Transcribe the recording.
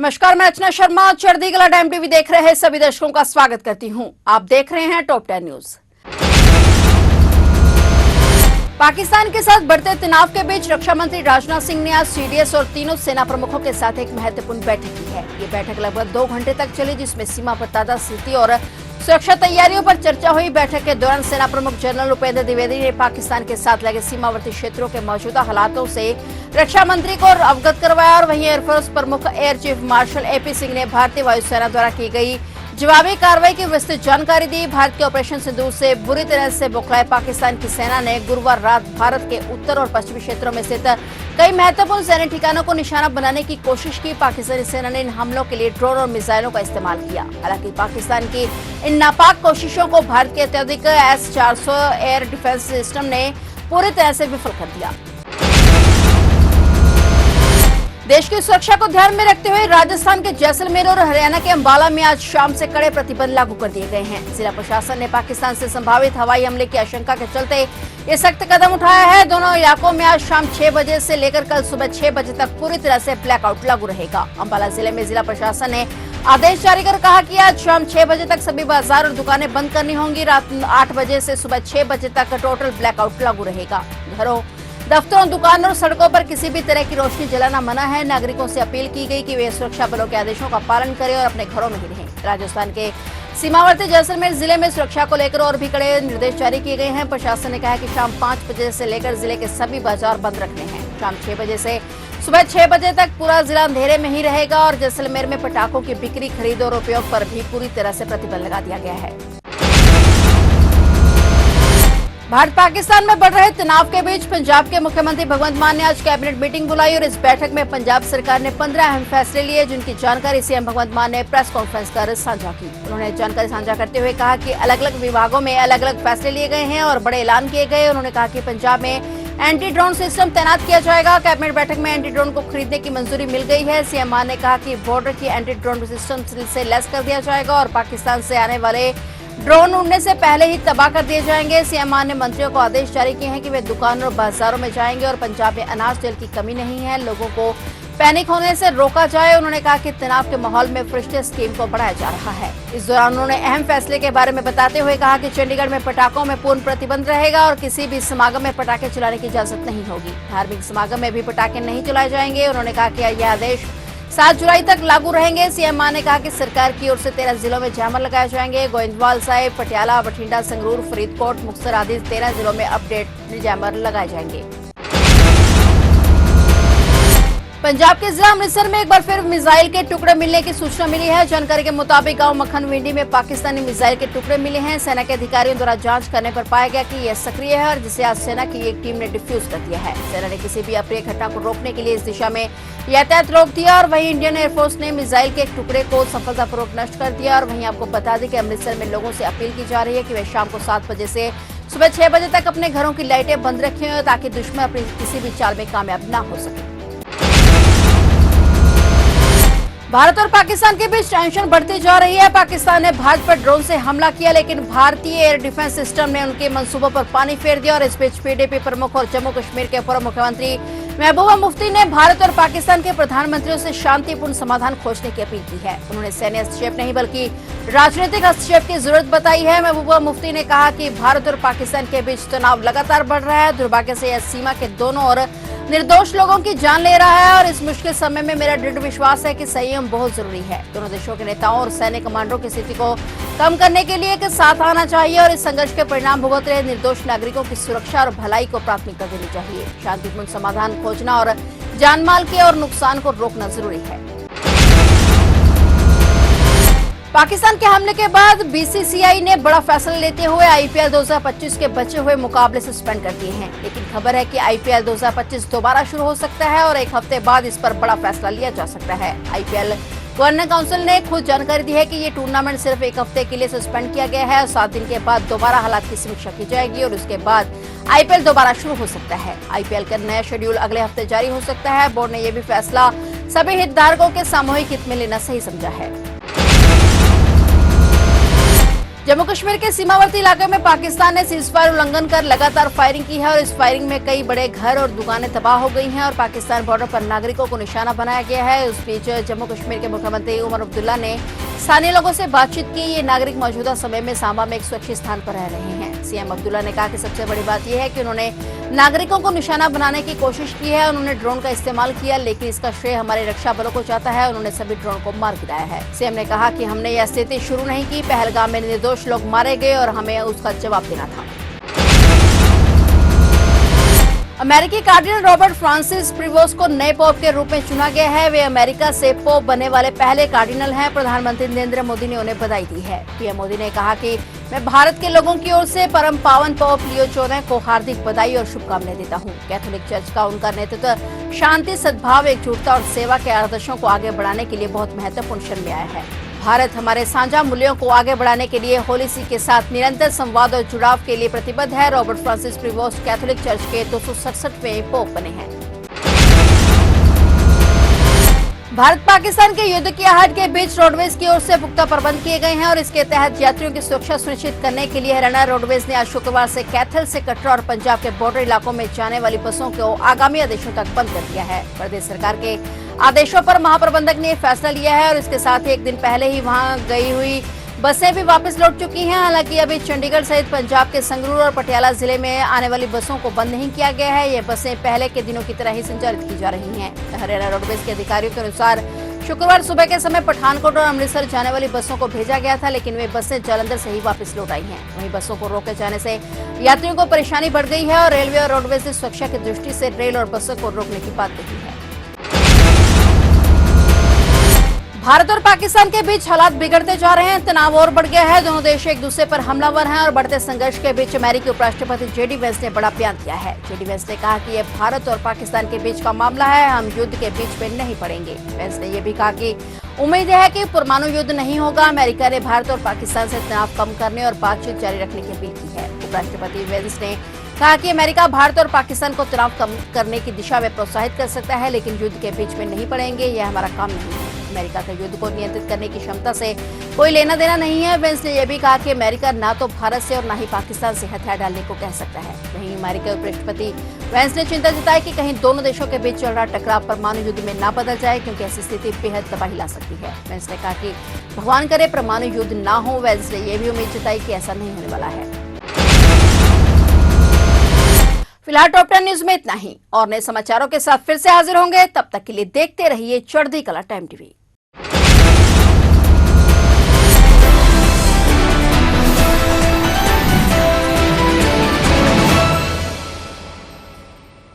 नमस्कार, मैं अर्चना शर्मा चढ़ती कला टाइम टीवी देख रहे सभी दर्शकों का स्वागत करती हूं। आप देख रहे हैं टॉप 10 न्यूज। पाकिस्तान के साथ बढ़ते तनाव के बीच रक्षा मंत्री राजनाथ सिंह ने आज सीडीएस और तीनों सेना प्रमुखों के साथ एक महत्वपूर्ण बैठक की है। ये बैठक लगभग 2 घंटे तक चली, जिसमें सीमा पर ताजा स्थिति और सुरक्षा तैयारियों पर चर्चा हुई। बैठक के दौरान सेना प्रमुख जनरल उपेंद्र द्विवेदी ने पाकिस्तान के साथ लगे सीमावर्ती क्षेत्रों के मौजूदा हालातों से रक्षा मंत्री को अवगत करवाया और वहीं एयरफोर्स प्रमुख air chief marshal AP Singh ने भारतीय वायुसेना द्वारा की गई जवाबी कार्रवाई की विस्तृत जानकारी दी। भारत के ऑपरेशन सिंदूर से बुरी तरह से बौखलाए पाकिस्तान की सेना ने गुरुवार रात भारत के उत्तर और पश्चिमी क्षेत्रों में स्थित कई महत्वपूर्ण सैन्य ठिकानों को निशाना बनाने की कोशिश की। पाकिस्तानी सेना ने इन हमलों के लिए ड्रोन और मिसाइलों का इस्तेमाल किया। हालांकि पाकिस्तान की इन नापाक कोशिशों को भारत के अत्यधिक S-400 एयर डिफेंस सिस्टम ने पूरी तरह से विफल कर दिया। देश की सुरक्षा को ध्यान में रखते हुए राजस्थान के जैसलमेर और हरियाणा के अंबाला में आज शाम से कड़े प्रतिबंध लागू कर दिए गए हैं। जिला प्रशासन ने पाकिस्तान से संभावित हवाई हमले की आशंका के चलते ये सख्त कदम उठाया है। दोनों इलाकों में आज शाम 6 बजे से लेकर कल सुबह 6 बजे तक पूरी तरह से ब्लैकआउट लागू रहेगा। अंबाला जिले में जिला प्रशासन ने आदेश जारी कर कहा कि आज शाम 6 बजे तक सभी बाजार और दुकानें बंद करनी होंगी। रात 8 बजे से सुबह 6 बजे तक टोटल ब्लैकआउट लागू रहेगा। घरों, दफ्तरों, दुकानों और सड़कों पर किसी भी तरह की रोशनी जलाना मना है। नागरिकों से अपील की गई कि वे सुरक्षा बलों के आदेशों का पालन करें और अपने घरों में ही रहें। राजस्थान के सीमावर्ती जैसलमेर जिले में सुरक्षा को लेकर और भी कड़े निर्देश जारी किए गए हैं। प्रशासन ने कहा है कि शाम 5 बजे से लेकर जिले के सभी बाजार बंद रखने हैं। शाम 6 बजे से सुबह 6 बजे तक पूरा जिला अंधेरे में ही रहेगा और जैसलमेर में पटाखों की बिक्री, खरीद और उपयोग पर भी पूरी तरह से प्रतिबंध लगा दिया गया है। भारत पाकिस्तान में बढ़ रहे तनाव के बीच पंजाब के मुख्यमंत्री भगवंत मान ने आज कैबिनेट मीटिंग बुलाई और इस बैठक में पंजाब सरकार ने 15 अहम फैसले लिए, जिनकी जानकारी सीएम भगवंत मान ने प्रेस कॉन्फ्रेंस कर साझा की। उन्होंने जानकारी साझा करते हुए कहा कि अलग अलग विभागों में अलग अलग फैसले लिए गए हैं और बड़े ऐलान किए गए। उन्होंने कहा कि पंजाब में एंटी ड्रोन सिस्टम तैनात किया जाएगा। कैबिनेट बैठक में एंटी ड्रोन को खरीदने की मंजूरी मिल गई है। सीएम मान ने कहा कि बॉर्डर की एंटी ड्रोन सिस्टम से लैस कर दिया जाएगा और पाकिस्तान से आने वाले ड्रोन उड़ने से पहले ही तबाह कर दिए जाएंगे। सीएम मान ने मंत्रियों को आदेश जारी किए हैं कि वे दुकानों और बाजारों में जाएंगे और पंजाब में अनाज तेल की कमी नहीं है, लोगों को पैनिक होने से रोका जाए। उन्होंने कहा कि तनाव के माहौल में फरिश्ते स्कीम को बढ़ाया जा रहा है। इस दौरान उन्होंने अहम फैसले के बारे में बताते हुए कहा कि चंडीगढ़ में पटाखों में पूर्ण प्रतिबंध रहेगा और किसी भी समागम में पटाखे चलाने की इजाजत नहीं होगी। धार्मिक समागम में भी पटाखे नहीं चलाए जाएंगे। उन्होंने कहा कि यह आदेश 7 जुलाई तक लागू रहेंगे। सीएम मान ने कहा कि सरकार की ओर से 13 जिलों में जैमर लगाए जाएंगे। गोइंदवाल साहिब, पटियाला, बठिंडा, संगरूर, फरीदकोट, मुक्तसर आदि 13 जिलों में अपडेट जैमर लगाए जाएंगे। पंजाब के जिला अमृतसर में एक बार फिर मिसाइल के टुकड़े मिलने की सूचना मिली है। जानकारी के मुताबिक गांव मक्खन विंडी में पाकिस्तानी मिसाइल के टुकड़े मिले हैं। सेना के अधिकारियों द्वारा जांच करने पर पाया गया कि यह सक्रिय है और जिसे आज सेना की एक टीम ने डिफ्यूज कर दिया है। सेना ने किसी भी अप्रिय घटना को रोकने के लिए इस दिशा में यातायात रोक दिया और वहीं इंडियन एयरफोर्स ने मिसाइल के एक टुकड़े को सफलतापूर्वक नष्ट कर दिया। और वहीं आपको बता दें कि अमृतसर में लोगों से अपील की जा रही है कि वे शाम को 7 बजे से सुबह 6 बजे तक अपने घरों की लाइटें बंद रखें ताकि दुश्मन अपनी किसी भी चाल में कामयाब न हो सके। भारत और पाकिस्तान के बीच टेंशन बढ़ती जा रही है। पाकिस्तान ने भारत पर ड्रोन से हमला किया, लेकिन भारतीय एयर डिफेंस सिस्टम ने उनके मंसूबों पर पानी फेर दिया और इस बीच पीडीपी प्रमुख और जम्मू कश्मीर के पूर्व मुख्यमंत्री महबूबा मुफ्ती ने भारत और पाकिस्तान के प्रधानमंत्रियों से शांतिपूर्ण समाधान खोजने की अपील की है। उन्होंने सैन्य हस्तक्षेप नहीं बल्कि राजनीतिक हस्तक्षेप की जरूरत बताई है। महबूबा मुफ्ती ने कहा कि भारत और पाकिस्तान के बीच तनाव लगातार बढ़ रहा है। दुर्भाग्य से यह सीमा के दोनों और निर्दोष लोगों की जान ले रहा है और इस मुश्किल समय में मेरा दृढ़ विश्वास है कि संयम बहुत जरूरी है। दोनों देशों के नेताओं और सैन्य कमांडरों की स्थिति को कम करने के लिए एक साथ आना चाहिए और इस संघर्ष के परिणाम भुगत रहे निर्दोष नागरिकों की सुरक्षा और भलाई को प्राथमिकता देनी चाहिए। शांतिपूर्ण समाधान खोजना और जानमाल के और नुकसान को रोकना जरूरी है। पाकिस्तान के हमले के बाद बीसीसीआई ने बड़ा फैसला लेते हुए आईपीएल 2025 के बचे हुए मुकाबले सस्पेंड कर दिए हैं। लेकिन खबर है कि आईपीएल 2025 दोबारा शुरू हो सकता है और एक हफ्ते बाद इस पर बड़ा फैसला लिया जा सकता है। आईपीएल गवर्निंग काउंसिल ने खुद जानकारी दी है कि ये टूर्नामेंट सिर्फ एक हफ्ते के लिए सस्पेंड किया गया है और 7 दिन के बाद दोबारा हालात की समीक्षा की जाएगी और उसके बाद आईपीएल दोबारा शुरू हो सकता है। आईपीएल का नया शेड्यूल अगले हफ्ते जारी हो सकता है। बोर्ड ने यह भी फैसला सभी हितधारकों के सामूहिक हित में लेना सही समझा है। जम्मू कश्मीर के सीमावर्ती इलाके में पाकिस्तान ने सीजफायर उल्लंघन कर लगातार फायरिंग की है और इस फायरिंग में कई बड़े घर और दुकानें तबाह हो गई हैं और पाकिस्तान बॉर्डर पर नागरिकों को निशाना बनाया गया है। उस बीच जम्मू कश्मीर के मुख्यमंत्री उमर अब्दुल्ला ने स्थानीय लोगों से बातचीत की। ये नागरिक मौजूदा समय में सांबा में एक सुरक्षित स्थान पर रह रहे हैं। सीएम अब्दुल्ला ने कहा कि सबसे बड़ी बात यह है कि उन्होंने नागरिकों को निशाना बनाने की कोशिश की है। उन्होंने ड्रोन का इस्तेमाल किया, लेकिन इसका श्रेय हमारे रक्षा बलों को जाता है। उन्होंने सभी ड्रोन को मार गिराया है। सीएम ने कहा कि हमने यह स्थिति शुरू नहीं की। पहलगाम में निर्दोष लोग मारे गए और हमें उसका जवाब देना था। अमेरिकी कार्डिनल रॉबर्ट फ्रांसिस प्रीवोस्ट को नए पोप के रूप में चुना गया है। वे अमेरिका से पोप बनने वाले पहले कार्डिनल हैं। प्रधानमंत्री नरेंद्र मोदी ने उन्हें बधाई दी है। पीएम मोदी ने कहा कि मैं भारत के लोगों की ओर से परम पावन पोप लियो 14 को हार्दिक बधाई और शुभकामनाएं देता हूं। कैथोलिक चर्च का उनका नेतृत्व शांति, सद्भाव, एकजुटता और सेवा के आदर्शों को आगे बढ़ाने के लिए बहुत महत्वपूर्ण क्षण में आया है। भारत हमारे साझा मूल्यों को आगे बढ़ाने के लिए होली सी के साथ निरंतर संवाद और जुड़ाव के लिए प्रतिबद्ध है। Robert Francis Prevost Catholic church के 267वें पोप बने हैं। भारत पाकिस्तान के युद्ध की आहट के बीच रोडवेज की ओर से पुख्ता प्रबंध किए गए हैं और इसके तहत यात्रियों की सुरक्षा सुनिश्चित करने के लिए हरियाणा रोडवेज ने आज शुक्रवार से कैथल से कटरा और पंजाब के बॉर्डर इलाकों में जाने वाली बसों को आगामी आदेशों तक बंद कर दिया है। प्रदेश सरकार के आदेशों पर महाप्रबंधक ने फैसला लिया है और इसके साथ ही एक दिन पहले ही वहां गई हुई बसें भी वापस लौट चुकी हैं। हालांकि अभी चंडीगढ़ सहित पंजाब के संगरूर और पटियाला जिले में आने वाली बसों को बंद नहीं किया गया है। ये बसें पहले के दिनों की तरह ही संचालित की जा रही हैं। हरियाणा रोडवेज के अधिकारियों के अनुसार शुक्रवार सुबह के समय पठानकोट और अमृतसर जाने वाली बसों को भेजा गया था, लेकिन वे बसें जालंधर से ही वापस लौट आई हैं। वहीं बसों को रोके जाने से यात्रियों को परेशानी बढ़ गई है और रेलवे और रोडवेज ने सुरक्षा की दृष्टि से रेल और बसों को रोकने की बात कही है। भारत और पाकिस्तान के बीच हालात बिगड़ते जा रहे हैं। तनाव और बढ़ गया है। दोनों देश एक दूसरे पर हमलावर हैं और बढ़ते संघर्ष के बीच अमेरिकी उपराष्ट्रपति जेडी वेंस ने बड़ा बयान दिया है। जेडी वेंस ने कहा कि यह भारत और पाकिस्तान के बीच का मामला है, हम युद्ध के बीच में नहीं पड़ेंगे। वेंस ने यह भी कहा कि उम्मीद है कि परमाणु युद्ध नहीं होगा। अमेरिका ने भारत और पाकिस्तान से तनाव कम करने और बातचीत जारी रखने की अपील की है। उपराष्ट्रपति वेंस ने कहा कि अमेरिका भारत और पाकिस्तान को तनाव कम करने की दिशा में प्रोत्साहित कर सकता है, लेकिन युद्ध के बीच में नहीं पड़ेंगे, यह हमारा काम नहीं है। अमेरिका का युद्ध को नियंत्रित करने की क्षमता से कोई लेना देना नहीं है। वेंस ने यह भी कहा कि अमेरिका ना तो भारत से और ना ही पाकिस्तान से हथियार डालने को कह सकता है। वहीं अमेरिका उपराष्ट्रपति वेंस ने चिंता जताई कि कहीं दोनों देशों के बीच चल रहा टकराव परमाणु युद्ध में ना बदल जाए, क्योंकि ऐसी स्थिति बेहद तबाही ला सकती है। वेंस ने कहा कि भगवान करे परमाणु युद्ध ना हो। वेंस ने यह भी उम्मीद जताई कि ऐसा नहीं होने वाला है। फिलहाल टॉप 10 न्यूज में इतना ही और नए समाचारों के साथ फिर से हाजिर होंगे। तब तक के लिए देखते रहिए चढ़ती कला टाइम टीवी।